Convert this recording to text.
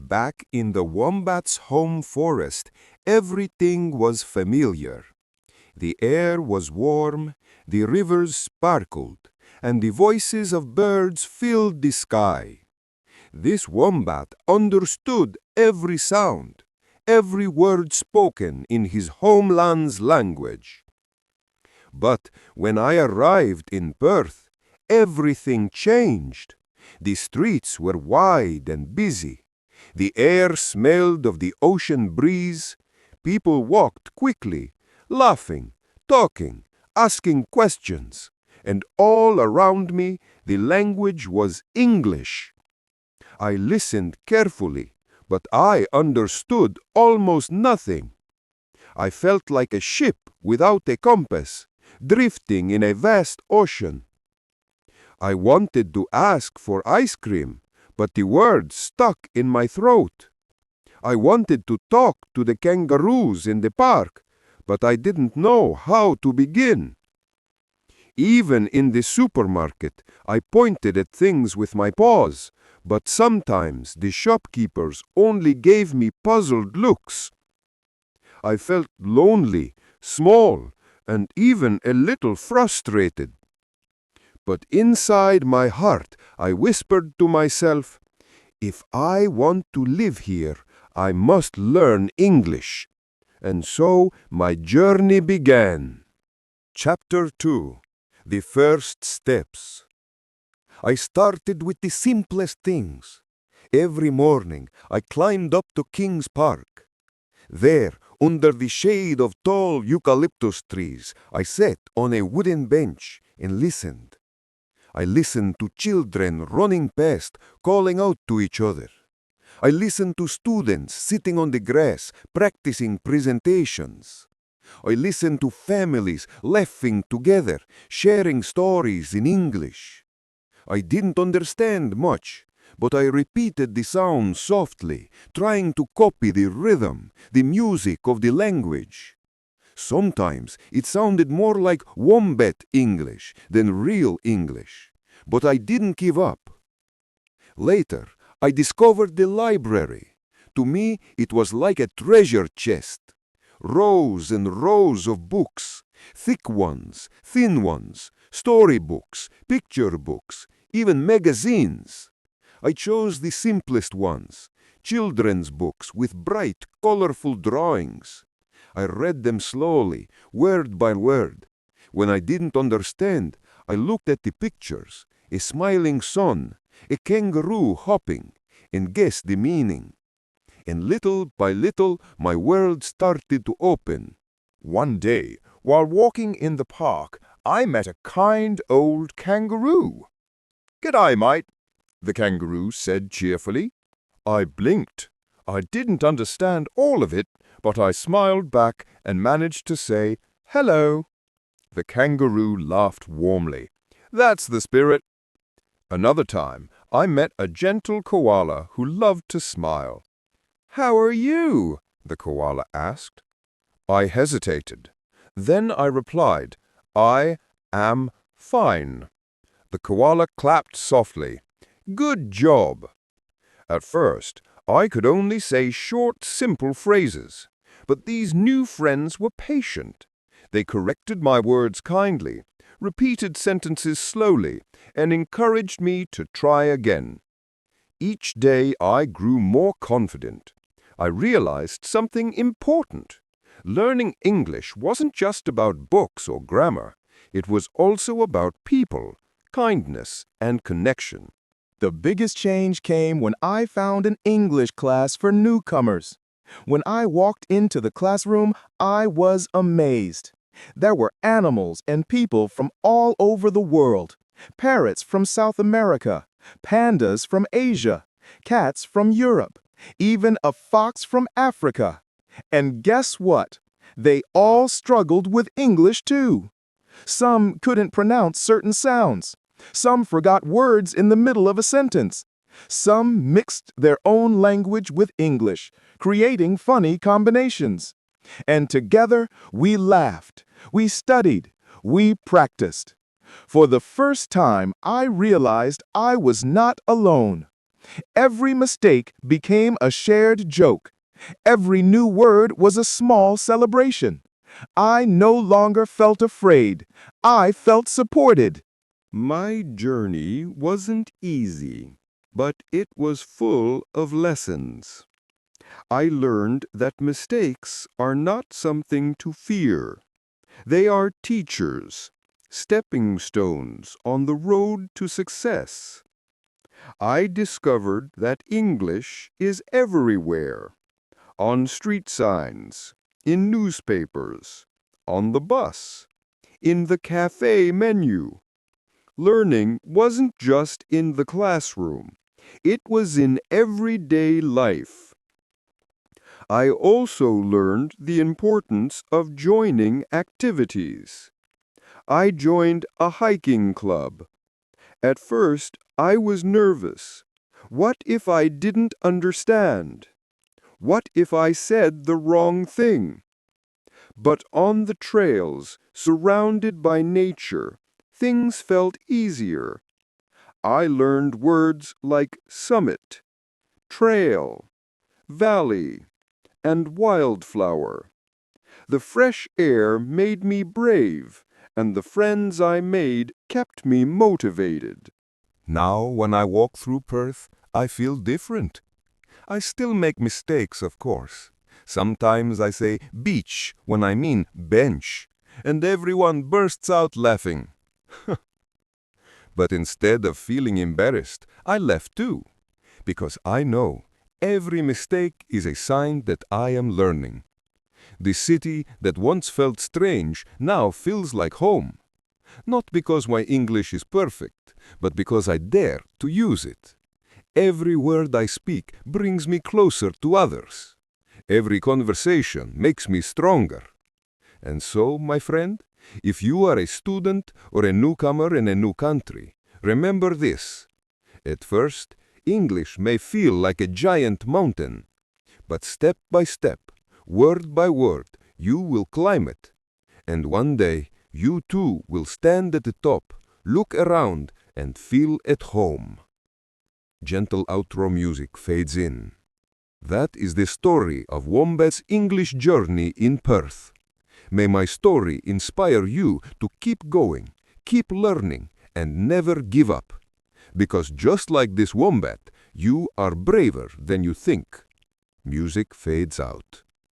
Back in the Wombat's home forest, everything was familiar. The air was warm, the rivers sparkled, and the voices of birds filled the sky. This wombat understood every sound, every word spoken in his homeland's language. But when I arrived in Perth, everything changed. The streets were wide and busy. The air smelled of the ocean breeze. People walked quickly, laughing, talking, asking questions. And all around me, the language was English. I listened carefully, but I understood almost nothing. I felt like a ship without a compass, drifting in a vast ocean. I wanted to ask for ice cream, but the words stuck in my throat. I wanted to talk to the kangaroos in the park, but I didn't know how to begin. Even in the supermarket, I pointed at things with my paws, but sometimes the shopkeepers only gave me puzzled looks. I felt lonely, small, and even a little frustrated. But inside my heart, I whispered to myself, if I want to live here, I must learn English. And so my journey began. Chapter 2. The First Steps. I started with the simplest things. Every morning, I climbed up to King's Park. There, under the shade of tall eucalyptus trees, I sat on a wooden bench and listened. I listened to children running past, calling out to each other. I listened to students sitting on the grass, practicing presentations. I listened to families laughing together, sharing stories in English. I didn't understand much, but I repeated the sounds softly, trying to copy the rhythm, the music of the language. Sometimes it sounded more like Wombat English than real English, but I didn't give up. Later, I discovered the library. To me, it was like a treasure chest. Rows and rows of books, thick ones, thin ones, storybooks, picture books, even magazines. I chose the simplest ones, children's books with bright, colorful drawings. I read them slowly, word by word. When I didn't understand, I looked at the pictures, a smiling sun, a kangaroo hopping, and guessed the meaning. And little by little, my world started to open. One day, while walking in the park, I met a kind old kangaroo. "G'day, mate," the kangaroo said cheerfully. I blinked. I didn't understand all of it, but I smiled back and managed to say, "Hello." The kangaroo laughed warmly. "That's the spirit." Another time, I met a gentle koala who loved to smile. "How are you?" the koala asked. I hesitated. Then I replied, "I am fine." The koala clapped softly. "Good job." At first, I could only say short, simple phrases. But these new friends were patient. They corrected my words kindly, repeated sentences slowly, and encouraged me to try again. Each day I grew more confident. I realized something important. Learning English wasn't just about books or grammar. It was also about people, kindness, and connection. The biggest change came when I found an English class for newcomers. When I walked into the classroom, I was amazed. There were animals and people from all over the world. Parrots from South America, pandas from Asia, cats from Europe, even a fox from Africa. And guess what? They all struggled with English too. Some couldn't pronounce certain sounds. Some forgot words in the middle of a sentence. Some mixed their own language with English, creating funny combinations. And together, we laughed, we studied, we practiced. For the first time, I realized I was not alone. Every mistake became a shared joke. Every new word was a small celebration. I no longer felt afraid. I felt supported. My journey wasn't easy, but it was full of lessons. I learned that mistakes are not something to fear. They are teachers, stepping stones on the road to success. I discovered that English is everywhere, on street signs, in newspapers, on the bus, in the cafe menu. Learning wasn't just in the classroom. It was in everyday life. I also learned the importance of joining activities. I joined a hiking club. At first, I was nervous. What if I didn't understand? What if I said the wrong thing? But on the trails, surrounded by nature, things felt easier. I learned words like summit, trail, valley, and wildflower. The fresh air made me brave, and the friends I made kept me motivated. Now, when I walk through Perth, I feel different. I still make mistakes, of course. Sometimes I say beach when I mean bench, and everyone bursts out laughing. But instead of feeling embarrassed, I laugh too, because I know every mistake is a sign that I am learning. The city that once felt strange now feels like home. Not because my English is perfect, but because I dare to use it. Every word I speak brings me closer to others. Every conversation makes me stronger. And so, my friend, if you are a student or a newcomer in a new country, remember this. At first, English may feel like a giant mountain, but step by step, word by word, you will climb it. And one day, you too will stand at the top, look around, and feel at home. Gentle outro music fades in. That is the story of Wombat's English journey in Perth. May my story inspire you to keep going, keep learning, and never give up. Because just like this wombat, you are braver than you think. Music fades out.